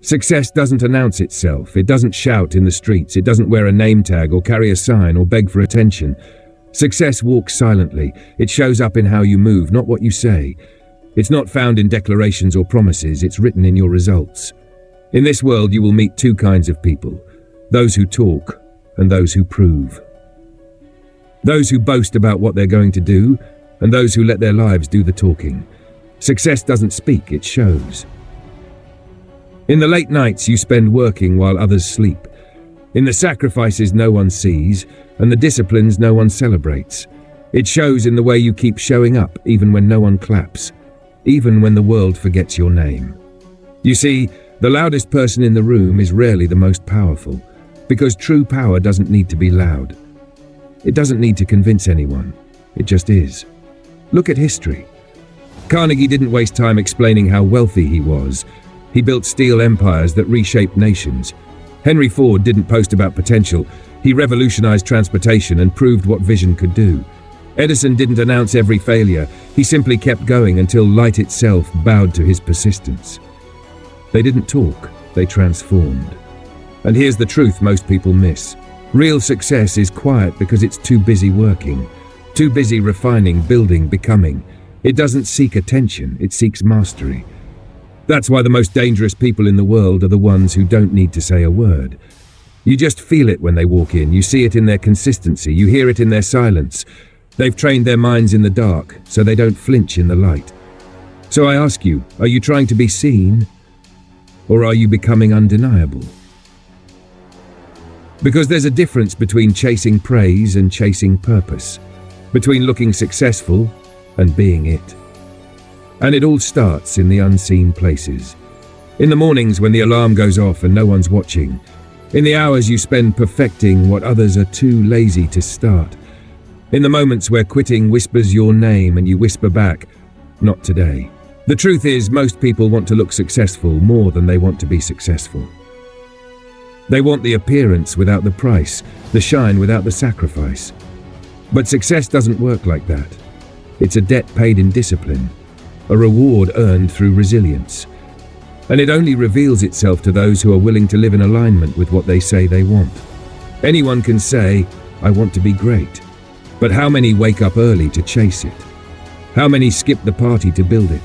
Success doesn't announce itself. It doesn't shout in the streets. It doesn't wear a name tag or carry a sign or beg for attention. Success walks silently. It shows up in how you move, not what you say. It's not found in declarations or promises. It's written in your results. In this world, you will meet two kinds of people: those who talk and those who prove. Those who boast about what they're going to do and those who let their lives do the talking. Success doesn't speak, it shows. In the late nights you spend working while others sleep. In the sacrifices no one sees and the disciplines no one celebrates. It shows in the way you keep showing up even when no one claps, even when the world forgets your name. You see, the loudest person in the room is rarely the most powerful, because true power doesn't need to be loud. It doesn't need to convince anyone. It just is. Look at history. Carnegie didn't waste time explaining how wealthy he was. He built steel empires that reshaped nations. Henry Ford didn't post about potential. He revolutionized transportation and proved what vision could do. Edison didn't announce every failure. He simply kept going until light itself bowed to his persistence. They didn't talk, they transformed. And here's the truth most people miss. Real success is quiet because it's too busy working, too busy refining, building, becoming. It doesn't seek attention, it seeks mastery. That's why the most dangerous people in the world are the ones who don't need to say a word. You just feel it when they walk in, you see it in their consistency, you hear it in their silence. They've trained their minds in the dark, so they don't flinch in the light. So I ask you, are you trying to be seen? Or are you becoming undeniable? Because there's a difference between chasing praise and chasing purpose, between looking successful and being it. And it all starts in the unseen places. In the mornings when the alarm goes off and no one's watching. In the hours you spend perfecting what others are too lazy to start. In the moments where quitting whispers your name and you whisper back, "Not today." The truth is, most people want to look successful more than they want to be successful. They want the appearance without the price, the shine without the sacrifice. But success doesn't work like that. It's a debt paid in discipline, a reward earned through resilience. And it only reveals itself to those who are willing to live in alignment with what they say they want. Anyone can say, "I want to be great." But how many wake up early to chase it? How many skip the party to build it?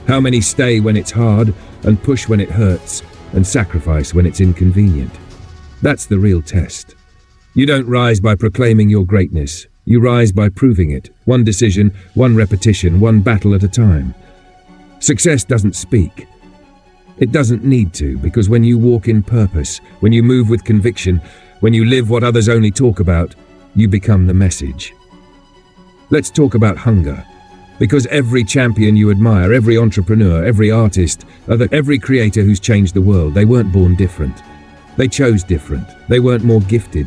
How many stay when it's hard and push when it hurts and sacrifice when it's inconvenient? That's the real test. You don't rise by proclaiming your greatness. You rise by proving it, one decision, one repetition, one battle at a time. Success doesn't speak. It doesn't need to, because when you walk in purpose, when you move with conviction, when you live what others only talk about, you become the message. Let's talk about hunger. Because every champion you admire, every entrepreneur, every artist, every creator who's changed the world, they weren't born different. They chose different. They weren't more gifted.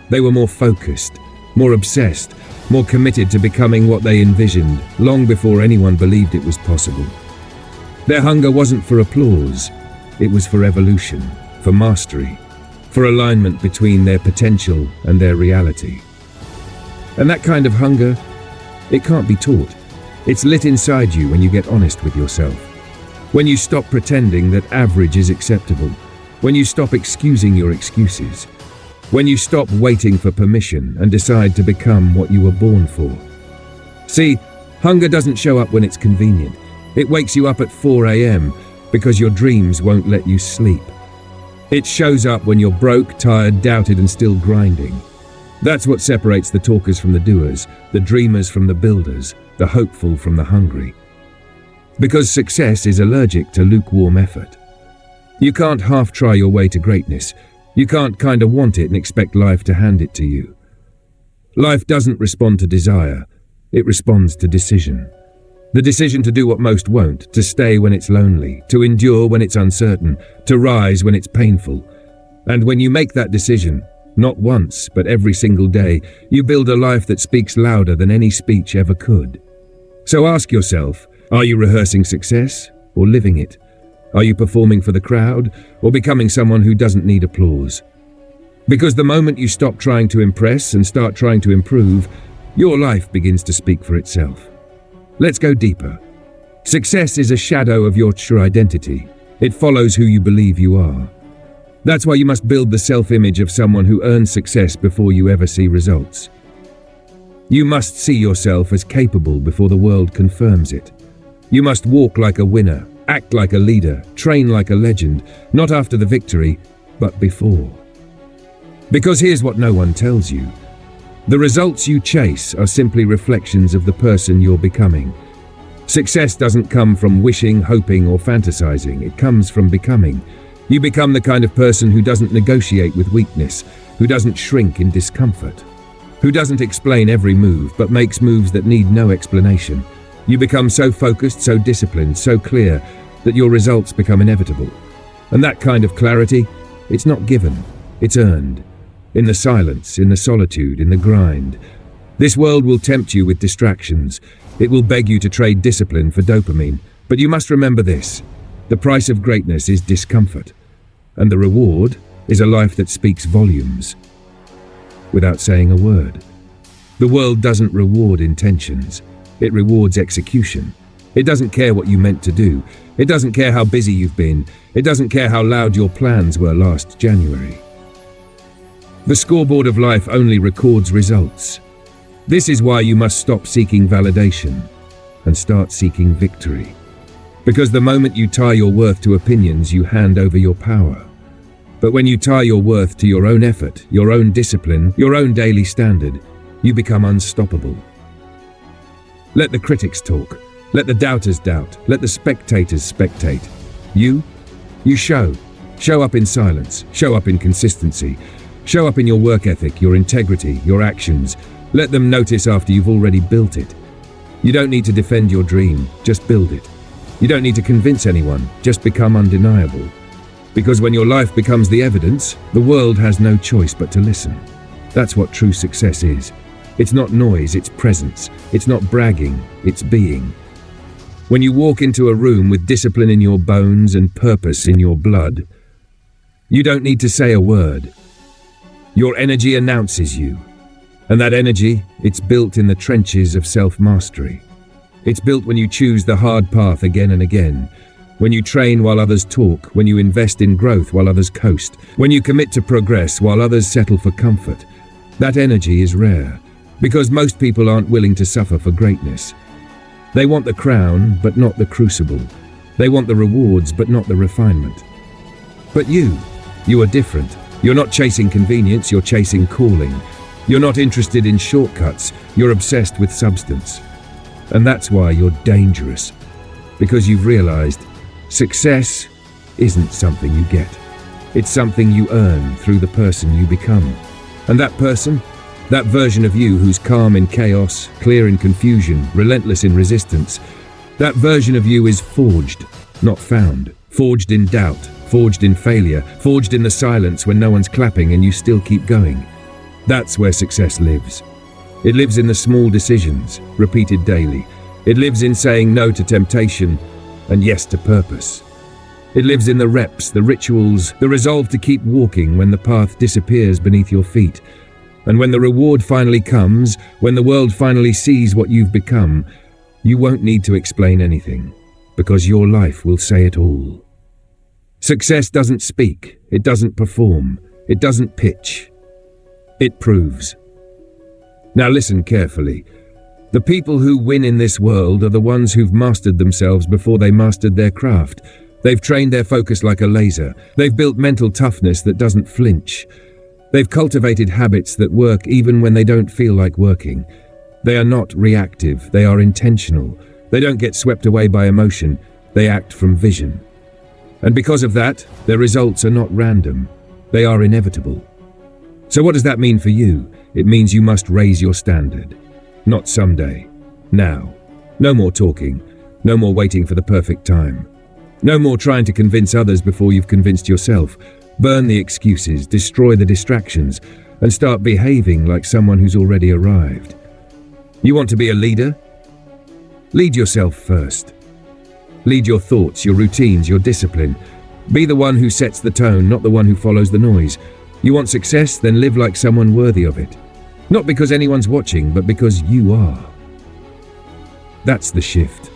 They were more focused, more obsessed, more committed to becoming what they envisioned, long before anyone believed it was possible. Their hunger wasn't for applause. It was for evolution, for mastery, for alignment between their potential and their reality. And that kind of hunger, it can't be taught. It's lit inside you when you get honest with yourself. When you stop pretending that average is acceptable. When you stop excusing your excuses. When you stop waiting for permission and decide to become what you were born for. See, hunger doesn't show up when it's convenient. It wakes you up at 4 a.m. because your dreams won't let you sleep. It shows up when you're broke, tired, doubted, and still grinding. That's what separates the talkers from the doers, the dreamers from the builders, the hopeful from the hungry. Because success is allergic to lukewarm effort. You can't half-try your way to greatness. You can't kind of want it and expect life to hand it to you. Life doesn't respond to desire. It responds to decision. The decision to do what most won't, to stay when it's lonely, to endure when it's uncertain, to rise when it's painful. And when you make that decision, not once, but every single day, you build a life that speaks louder than any speech ever could. So ask yourself, are you rehearsing success or living it? Are you performing for the crowd or becoming someone who doesn't need applause? Because the moment you stop trying to impress and start trying to improve, your life begins to speak for itself. Let's go deeper. Success is a shadow of your true identity. It follows who you believe you are. That's why you must build the self-image of someone who earns success before you ever see results. You must see yourself as capable before the world confirms it. You must walk like a winner, act like a leader, train like a legend, not after the victory, but before. Because here's what no one tells you. The results you chase are simply reflections of the person you're becoming. Success doesn't come from wishing, hoping, or fantasizing. It comes from becoming. You become the kind of person who doesn't negotiate with weakness, who doesn't shrink in discomfort, who doesn't explain every move but makes moves that need no explanation. You become so focused, so disciplined, so clear that your results become inevitable. And that kind of clarity, it's not given, it's earned. In the silence, in the solitude, in the grind. This world will tempt you with distractions. It will beg you to trade discipline for dopamine. But you must remember this. The price of greatness is discomfort. And the reward is a life that speaks volumes without saying a word. The world doesn't reward intentions. It rewards execution. It doesn't care what you meant to do. It doesn't care how busy you've been. It doesn't care how loud your plans were last January. The scoreboard of life only records results. This is why you must stop seeking validation and start seeking victory. Because the moment you tie your worth to opinions, you hand over your power. But when you tie your worth to your own effort, your own discipline, your own daily standard, you become unstoppable. Let the critics talk. Let the doubters doubt. Let the spectators spectate. You show. Show up in silence. Show up in consistency. Show up in your work ethic, your integrity, your actions. Let them notice after you've already built it. You don't need to defend your dream, just build it. You don't need to convince anyone, just become undeniable. Because when your life becomes the evidence, the world has no choice but to listen. That's what true success is. It's not noise, it's presence. It's not bragging, it's being. When you walk into a room with discipline in your bones and purpose in your blood, you don't need to say a word. Your energy announces you. And that energy, it's built in the trenches of self-mastery. It's built when you choose the hard path again and again, when you train while others talk, when you invest in growth while others coast, when you commit to progress while others settle for comfort. That energy is rare, because most people aren't willing to suffer for greatness. They want the crown, but not the crucible. They want the rewards, but not the refinement. But you are different. You're not chasing convenience, you're chasing calling. You're not interested in shortcuts, you're obsessed with substance. And that's why you're dangerous. Because you've realized success isn't something you get. It's something you earn through the person you become. And that person, that version of you who's calm in chaos, clear in confusion, relentless in resistance, that version of you is forged, not found. Forged in doubt, forged in failure, forged in the silence when no one's clapping and you still keep going. That's where success lives. It lives in the small decisions, repeated daily. It lives in saying no to temptation and yes to purpose. It lives in the reps, the rituals, the resolve to keep walking when the path disappears beneath your feet. And when the reward finally comes, when the world finally sees what you've become, you won't need to explain anything, because your life will say it all. Success doesn't speak, it doesn't perform, it doesn't pitch. It proves. Now listen carefully. The people who win in this world are the ones who've mastered themselves before they mastered their craft. They've trained their focus like a laser. They've built mental toughness that doesn't flinch. They've cultivated habits that work even when they don't feel like working. They are not reactive, they are intentional. They don't get swept away by emotion, they act from vision. And because of that, their results are not random, they are inevitable. So what does that mean for you? It means you must raise your standard. Not someday. Now. No more talking. No more waiting for the perfect time. No more trying to convince others before you've convinced yourself. Burn the excuses, destroy the distractions, and start behaving like someone who's already arrived. You want to be a leader? Lead yourself first. Lead your thoughts, your routines, your discipline. Be the one who sets the tone, not the one who follows the noise. You want success? Then live like someone worthy of it. Not because anyone's watching, but because you are. That's the shift.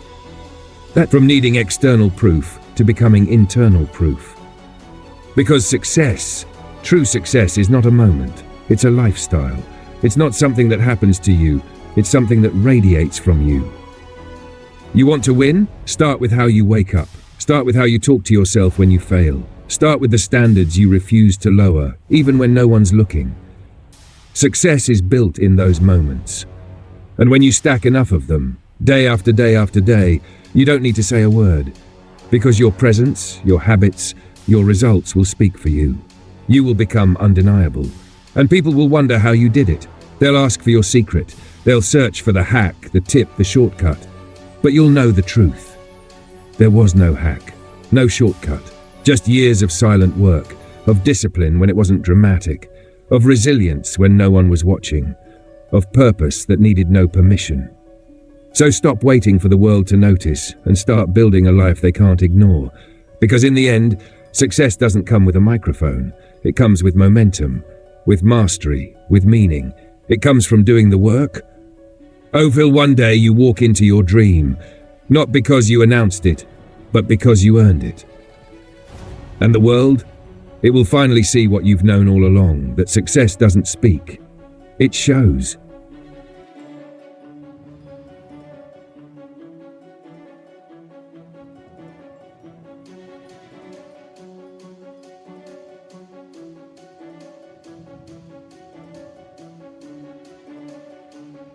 That from needing external proof to becoming internal proof. Because success, true success, is not a moment, it's a lifestyle. It's not something that happens to you, it's something that radiates from you. You want to win? Start with how you wake up. Start with how you talk to yourself when you fail. Start with the standards you refuse to lower, even when no one's looking. Success is built in those moments. And when you stack enough of them, day after day after day, you don't need to say a word. Because your presence, your habits, your results will speak for you. You will become undeniable. And people will wonder how you did it. They'll ask for your secret. They'll search for the hack, the tip, the shortcut. But you'll know the truth. There was no hack, no shortcut. Just years of silent work, of discipline when it wasn't dramatic, of resilience when no one was watching, of purpose that needed no permission. So stop waiting for the world to notice and start building a life they can't ignore. Because in the end, success doesn't come with a microphone. It comes with momentum, with mastery, with meaning. It comes from doing the work. Oh, till one day you walk into your dream, not because you announced it, but because you earned it. And the world? It will finally see what you've known all along, that success doesn't speak. It shows.